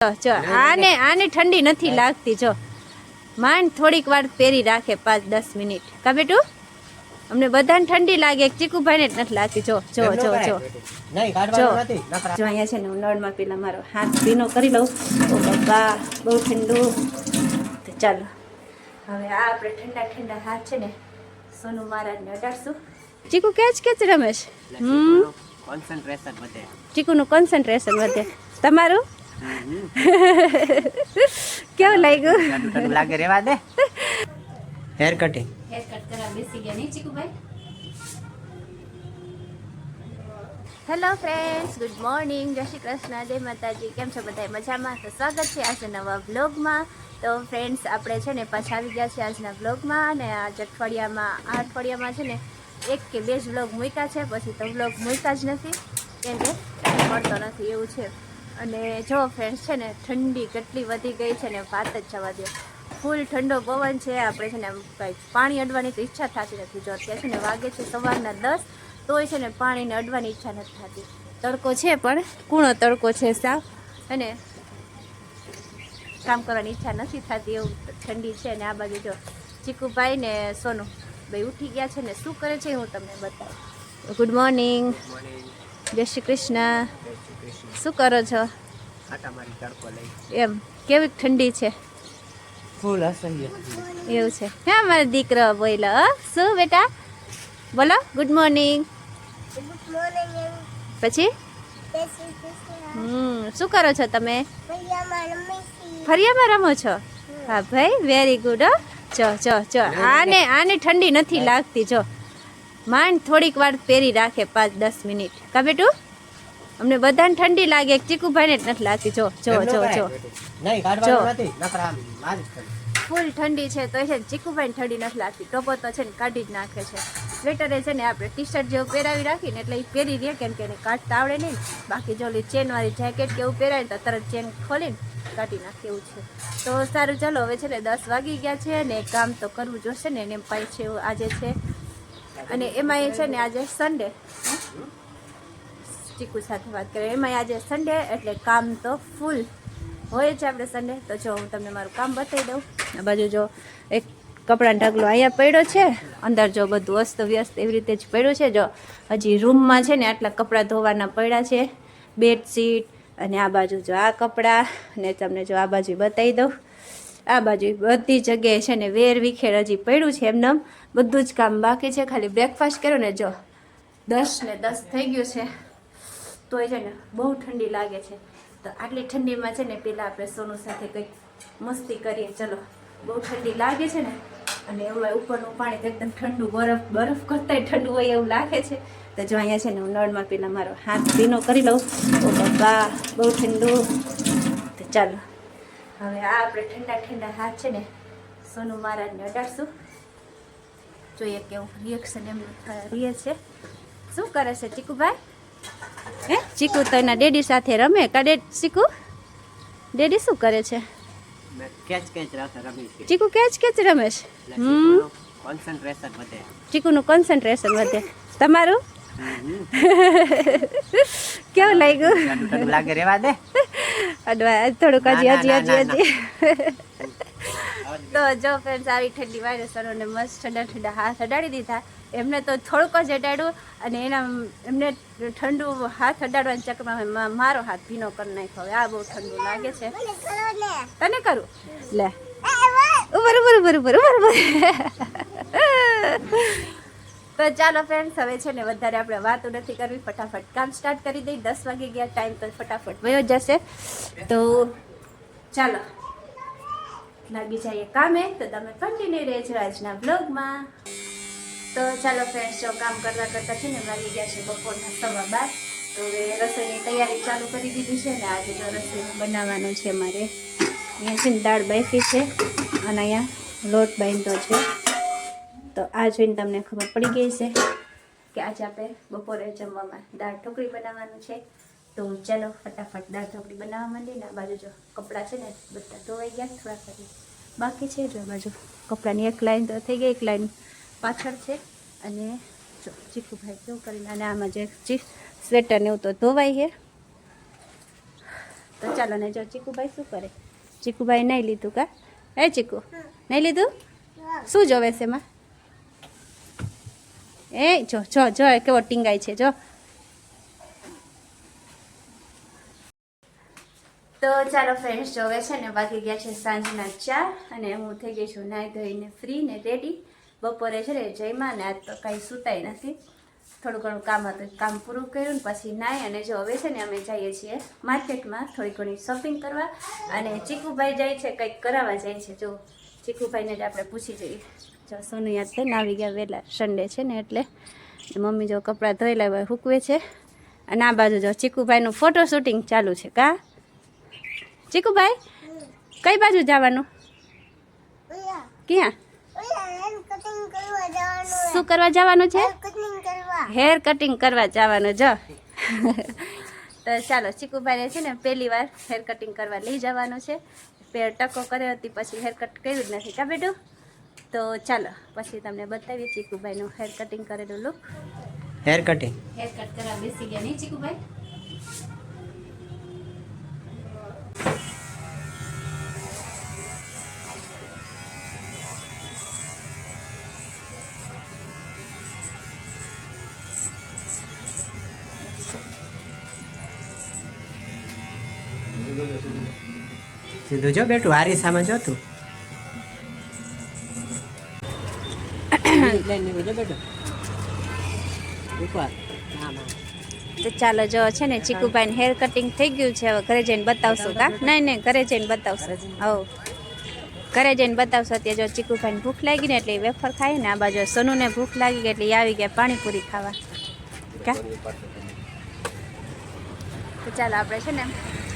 જો આને ઠંડી નથી લાગતી. જો માંડ થોડીક વાર પહેરી રાખે 5-10 મિનિટ. કા બેટું અમને બધાને ઠંડી લાગે, ચીકુભાઈને જ નથી લાગતી. જો જો જો જો જો અહીંયા છે ને હું નળમાં પેલા મારો હાથ ભીનો કરી લઉં. ઓ બાબા બહુ ઠંડુ. તો ચાલો હવે આ આપણે ઠંડા ઠંડા હાથ છે ને સોનુ મહારાજને અડાડશું. ચીકુ કેચ રમેશ. કોન્સન્ટ્રેશન વધે, ચીકુનું કોન્સન્ટ્રેશન વધે. તમારું કેવું લાગ્યું? લાગે રેવા દે. હેર કટિંગ કરવા બેસી ગયા નહીં ચીકુભાઈ? હેલો ફ્રેન્ડ્સ, ગુડ મોર્નિંગ, જય શ્રી કૃષ્ણ, જય માતાજી. કેમ છો બધા? મજામાં? તો સ્વાગત છે આજના નવા બ્લોગમાં. તો ફ્રેન્ડ્સ આપણે છે ને પાછા આવી ગયા છે આજના બ્લોગમાં. અને આ અઠવાડિયામાં છે ને 1 કે 2 જ બ્લોગ મૂક્યા છે, પછી તો બ્લોગ મૂક્યા જ નથી, કેમ કે મળતો નથી એવું છે. અને જો ફ્રેન્ડ્સ છે ને ઠંડી કેટલી વધી ગઈ છે ને વાત જ જવા દો. ફૂલ ઠંડો પવન છે. આપણે છે ને કંઈ પાણી અડવાની તો ઈચ્છા થતી નથી. જો અત્યારે છે ને વાગે છે સવારના 10, તોય છે ને પાણીને અડવાની ઈચ્છા નથી થતી. તડકો છે પણ કૂણો તડકો છે સાવ, અને કામ કરવાની ઈચ્છા નથી થતી એવું ઠંડી છે. ને આ બાજુ જો ચીકુભાઈ ને સોનુ ભાઈ ઉઠી ગયા છે ને શું કરે છે હું તમને બતાવું. ગુડ મોર્નિંગ, જય શ્રી કૃષ્ણ. શું કરો છો? એમ કેવી ઠંડી છે? ફૂલ અસહ્ય એવું છે. હા મારો દીકરો બોલો. શું બેટા બોલો? Good morning. પછી શું કરો છો તમે? ફરિયામાં રમો છો? હા ભાઈ, વેરી ગુડ. જો આને ઠંડી નથી લાગતી. જો માંડ થોડીક વાર પહેરી રાખે 5-10 મિનિટ. કા બેટું અમને બધાને ઠંડી લાગે, ચીકુભાઈને જ નથી લાગતી. જો જો જો જો ફૂલ ઠંડી છે તો છે ચીકુભાઈને ઠંડી નથી લાગતી. ટોપો તો છે ને કાઢી જ નાખે છે. સ્વેટરે છે ને આપણે ટી શર્ટ જેવું પહેરાવી રાખીને એટલે એ પહેરી રહે, કેમ કે એને કાઢતા આવડે નહીં. બાકી જો ચેનવાળી જેકેટ કે એવું પહેરાય તો તરત ચેન ખોલીને કાઢી નાખે એવું છે. તો સારું ચાલો, હવે છે ને 10 વાગી ગયા છે ને કામ તો કરવું જોશે ને. એમ પાઈ છે આજે છે, અને એમાં એ છે ને આજે સન્ડે, ચીકુ સાથે વાત કરીએ, એમાં આજે સન્ડે એટલે કામ તો ફૂલ હોય છે આપણે સન્ડે. તો જો હું તમને મારું કામ બતાવી દઉં. આ બાજુ જો એક કપડાનો ઢગલો અહીંયા પડ્યો છે, અંદર જો બધું અસ્ત વ્યસ્ત એવી રીતે જ પડ્યું છે. જો હજી રૂમમાં છે ને આટલા કપડાં ધોવાના પડ્યા છે, બેડશીટ, અને આ બાજુ જો આ કપડાં, ને તમને જો આ બાજુ બતાવી દઉં. આ બાજુ બધી જગ્યાએ છે ને વેર વિખેર હજી પડ્યું છે. એમને બધું જ કામ બાકી છે. ખાલી બ્રેકફાસ્ટ કર્યો ને જો 10 ને 10 થઈ ગયું છે. તોય છે ને બહુ ઠંડી લાગે છે. તો આટલી ઠંડીમાં છે ને પેલા આપણે સોનુ સાથે કંઈક મસ્તી કરીએ. ચલો, બહુ ઠંડી લાગે છે ને, અને એમાં ઉપરનું પાણી તો એકદમ ઠંડુ, બરફ કરતાંય ઠંડુ હોય એવું લાગે છે. તો જો અહીંયા છે ને હું નળમાં પેલા મારો હાથ ભીનો કરી લઉં. ઓ બાબા બહુ ઠંડુ. તો ચાલો હવે આ આપણે ઠંડા ઠંડા હાથ છે ને સોનુ મહારાજને અડાડશું. જોઈએ કેવું રિએક્શન એમનું રહે છે. શું કરે છે ચીકુભાઈ? હે ચીકુ તો એના ડેડી સાથે રમે. કા ચીકુ ડેડી શું કરે છે? ચીકુ કેચ રમે છે. કોન્સન્ટ્રેશન વધે, ચીકુનું કોન્સન્ટ્રેશન વધે. તમારું કેવું લાગ્યું? લાગે રેવા દે. અડવા થોડુંક હજી તો જો ફ્રેન્ડ્સ આવી ઠંડી વાયરસરોને મસ્ત ઠંડા હાથ અડાડી દીધા. એમને તો થોડુંક જ અડાડ્યું, અને એમને ઠંડુ હાથ અડાડવાના ચક્કરમાં મારો હાથ ભીનો કરી નાખ્યો. હવે આ બહુ ઠંડુ લાગે છે. તને કરું લે બરોબર. તો ચાલો ફ્રેન્ડ્સ, હવે છે ને વધારે આપણે વાતો નથી કરવી, ફટાફટ કામ સ્ટાર્ટ કરી દઈ. 10 વાગી ગયા, ટાઈમ તો ફટાફટ વયો જશે. તો ચાલો લાગી જઈએ કામે. તો તમે કન્ટિન્યુ રહેજો આજના બ્લોગમાં. તો ચાલો ફ્રેન્ડ્સ, જો કામ કરતા છે ને વાગી ગયા છે બપોરના 12:15. તો હવે રસોઈની તૈયારી ચાલુ કરી દીધી છે ને. આજે જો રસોઈ બનાવવાનું છે મારે. અહીંયા છે ને દાળ બાફી છે, અને અહીંયા લોટ બાંધ્યો છે. તો આ જોઈને તમને ખબર પડી ગઈ છે કે આજે આપણે બપોરે જમવામાં દાળ ઢોકળી બનાવવાનું છે. તો ચાલો ફટાફટ દાળ ઢોકળી બનાવવા માંડીને. આ બાજુ જો કપડાં છે ને બધા ધોવાઈ ગયા, થોડા કરી બાકી છે. જો બાજુ કપડાની એક લાઈન તો થઈ ગઈ, એક લાઈન પાછળ છે. અને જો ચીકુભાઈ કેવું કરીને, અને આમાં જે સ્વેટર ને એવું તો ધોવાય છે. તો ચાલો ને જો ચીકુભાઈ શું કરે. ચીકુભાઈ નહીં લીધું કા? હે ચીકુ નહીં લીધું? શું જોવે છે એમાં? એ જો જો જો કેવો ટીંગાય છે જો. તો ચાલો ફ્રેન્ડ્સ જોવે છે ને વાગી ગયા છે સાંજના 4 અને હું થઈ ગઈ છું નાહી ધોઈને ફ્રી ને રેડી. બપોરે છે ને જઈમાં ને આજ તો કાંઈ સૂતાય નથી. થોડું ઘણું કામ હતું, કામ પૂરું કર્યું ને પછી નાહી અને જો હવે છે ને અમે જઈએ છીએ માર્કેટમાં થોડી ઘણી શોપિંગ કરવા. અને ચીકુભાઈ જાય છે કંઈક કરાવવા જાય છે. જો ચીકુભાઈને જ આપણે પૂછી જઈએ. જો સોનું યાદ થઈને આવી ગયા વહેલા, સન્ડે છે ને એટલે. મમ્મી જો કપડાં ધોઈ લાવ્યા સૂકવે છે. અને આ બાજુ જો ચીકુભાઈનું ફોટો શૂટિંગ ચાલુ છે કા? ચીકુભાઈ કઈ બાજુ જવાનું? ક્યાં? શું કરવા જવાનું છે? હેર કટિંગ કરવા જવાનું જો. તો ચાલો ચીકુભાઈને છે ને પહેલી વાર હેર કટિંગ કરવા લઈ જવાનું છે. ટકો કર્યો હતી પછી હેર કટ કર્યું જ નથી કા બેટું? તો ચાલો પછી તમને બતાવીએ ચીકુભાઈનું હેર કટિંગ કરેલું look. Hair cutting hair cut કરવા બેસી ગયા નહીં ચીકુભાઈ? સીધું જો બેટું આરીસામાં જો તું. તો ચાલો જો છે ને ચીકુભાઈને હેર કટિંગ થઈ ગયું છે. હવે ઘરે જઈને બતાવશો કા? નહીં નહીં ઘરે જઈને બતાવશો. હવ ઘરે જઈને બતાવશો. ત્યાં જો ચીકુભાઈને ભૂખ લાગી ને એટલે વેફર ખાય ને આ બાજુ સોનુને ભૂખ લાગી ગઈ એટલે એ આવી ગયા પાણીપુરી ખાવા કા? તો ચાલો આપણે છે ને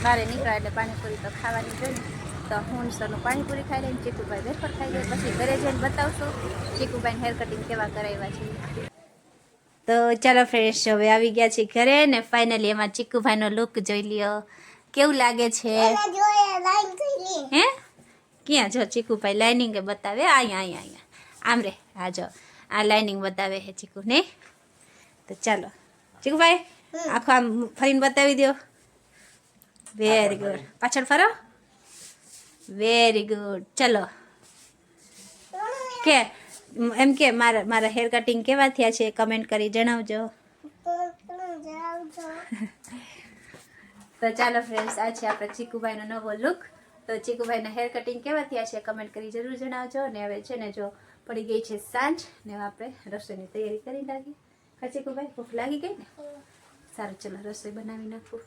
બહાર નીકળ્યા એટલે પાણીપુરી તો ખાવાની જોઈએ. તો હું સોનું પાણીપુરી ખાઈ લઈને ચીકુભાઈ વેફર ખાઈ જાય. પછી ઘરે જઈને બતાવશો ચીકુભાઈને હેર કટિંગ કેવા કરાવ્યા છે. તો ચાલો ફ્રેન્ડ્સ હવે આવી ગયા છીએ ઘરે ને ફાઇનલી એમાં ચીકુભાઈનો લુક જોઈ લ્યો કેવું લાગે છે. હે ક્યાં જો ચીકુભાઈ લાઇનિંગ બતાવે. અહીંયા અહીંયા અહીંયા આમ રે. હા જો આ લાઇનિંગ બતાવે છે ચીકુ ને. તો ચાલો ચીકુભાઈ આખો આમ ફરીને બતાવી દો. Very good. પાછળ ફરો. Very good. ચલો કે એમ કે મારા હેર કટિંગ કેવા થયા છે કમેન્ટ કરી જણાવજો. તો ચાલો ફ્રેન્ડ્સ આ છે આપણે ચીકુભાઈનો નવો લુક. તો ચીકુભાઈના હેર કટિંગ કેવા થયા છે કમેન્ટ કરી જરૂર જણાવજો. અને હવે છે ને જો પડી ગઈ છે સાંજ ને આપણે રસોઈની તૈયારી કરી લાગી. હા ચીકુભાઈ ભૂખ લાગી ગઈ ને? સારું ચલો રસોઈ બનાવી નાખું.